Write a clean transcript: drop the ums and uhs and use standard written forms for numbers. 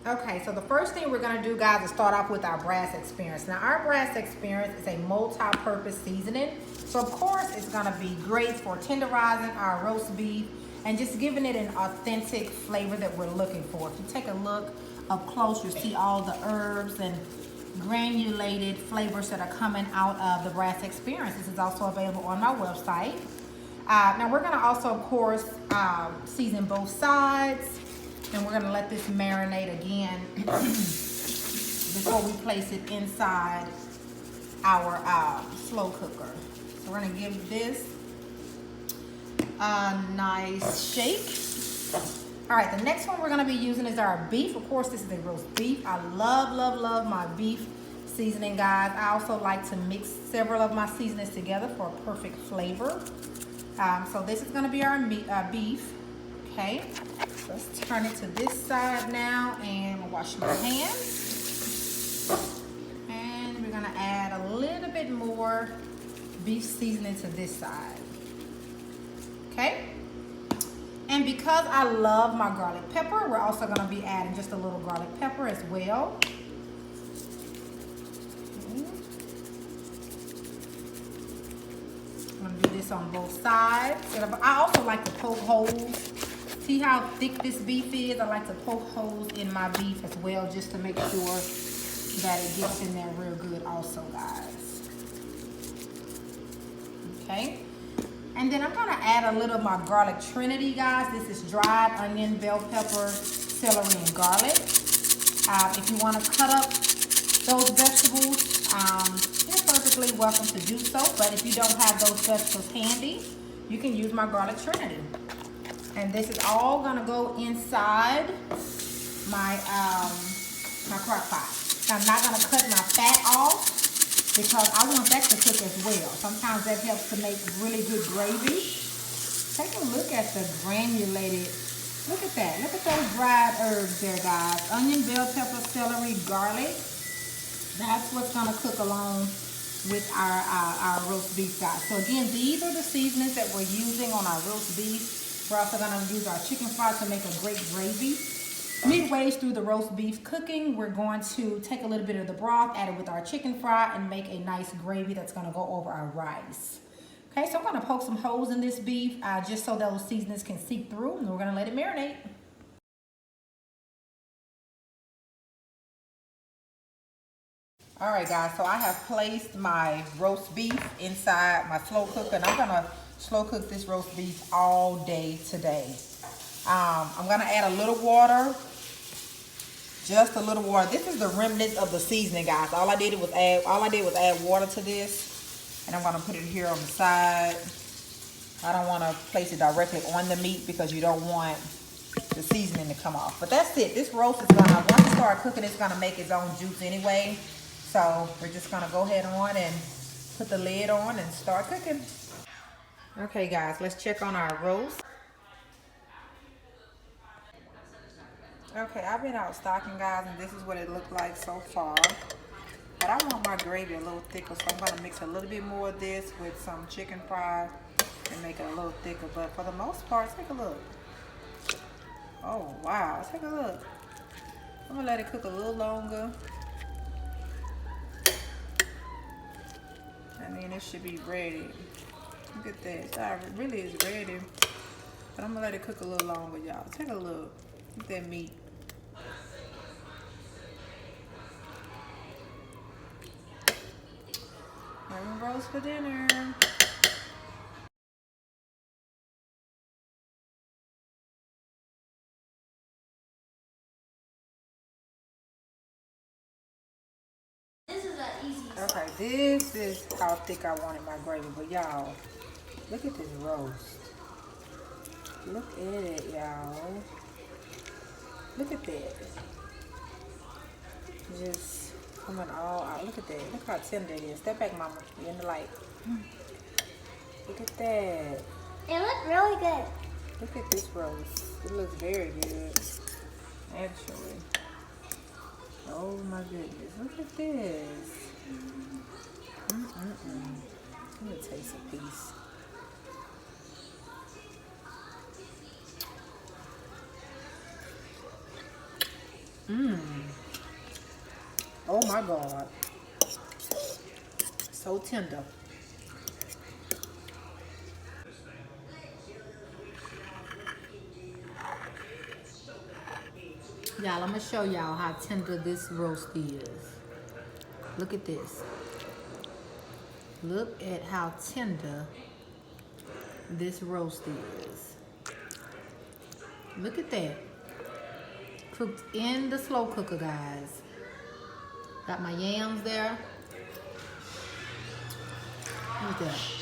Okay, so the first thing we're gonna do, guys, is start off with our brass experience. Now, our brass experience is a multi-purpose seasoning. So of course, it's gonna be great for tenderizing our roast beef and just giving it an authentic flavor that we're looking for. If you take a look up close, you see all the herbs and granulated flavors that are coming out of the brass experience. This is also available on my website. Now we're gonna also, of course, season both sides. And we're gonna let this marinate again before we place it inside our slow cooker. So we're gonna give this a nice shake. All right, the next one we're gonna be using is our beef. Of course, this is a roast beef. I love, love, love my beef seasoning, guys. I also like to mix several of my seasonings together for a perfect flavor. So this is gonna be our beef, okay? Let's turn it to this side now and wash my hands. And we're gonna add a little bit more beef seasoning to this side. Okay? And because I love my garlic pepper, we're also gonna be adding just a little garlic pepper as well. I'm gonna do this on both sides. I also like to poke holes. See how thick this beef is? I like to poke holes in my beef as well, just to make sure that it gets in there real good also, guys. Okay. And then I'm gonna add a little of my garlic trinity, guys. This is dried onion, bell pepper, celery, and garlic. If you wanna cut up those vegetables, you're perfectly welcome to do so. But if you don't have those vegetables handy, you can use my garlic trinity. And this is all gonna go inside my my crock pot. Now, I'm not gonna cut my fat off because I want that to cook as well. Sometimes that helps to make really good gravy. Take a look at the granulated, look at that. Look at those dried herbs there, guys. Onion, bell pepper, celery, garlic. That's what's gonna cook along with our roast beef, guys. So again, these are the seasonings that we're using on our roast beef. We're also gonna use our chicken fry to make a great gravy. Midway through the roast beef cooking, we're going to take a little bit of the broth, add it with our chicken fry, and make a nice gravy that's gonna go over our rice. Okay, so I'm gonna poke some holes in this beef just so those seasonings can seep through, and we're gonna let it marinate. All right, guys, so I have placed my roast beef inside my slow cooker, and I'm gonna slow cook this roast beef all day today. I'm gonna add a little water, just a little water. This is the remnants of the seasoning, guys. All I did was add water to this, and I'm gonna put it here on the side. I don't want to place it directly on the meat because you don't want the seasoning to come off. But that's it. This roast is gonna, once it starts cooking, it's gonna make its own juice anyway. So we're just gonna go ahead on and put the lid on and start cooking. Okay, guys, let's check on our roast. Okay, I've been out stocking, guys, and this is what it looked like so far. But I want my gravy a little thicker, so I'm gonna mix a little bit more of this with some chicken fry and make it a little thicker. But for the most part, take a look. Oh, wow, take a look. I'm gonna let it cook a little longer. And then it should be ready. Look at that. It really is ready. But I'm gonna let it cook a little longer, y'all. Take a look. Look at that meat. Lemon roast for dinner. Okay, this is how thick I wanted my gravy. But y'all, look at this roast. Look at it, y'all. Look at that. Just coming all out. Look at that. Look how tender it is. Step back, mama. You're in the light. Look at that. It looked really good. Look at this roast. It looks very good, actually. Oh my goodness. Look at this. Let me taste a piece. Mmm. Oh my God. So tender. Y'all, I'm gonna show y'all how tender this roast is. Look at this. Look at how tender this roast is. Look at that. Cooked in the slow cooker, guys. Got my yams there. Look at that.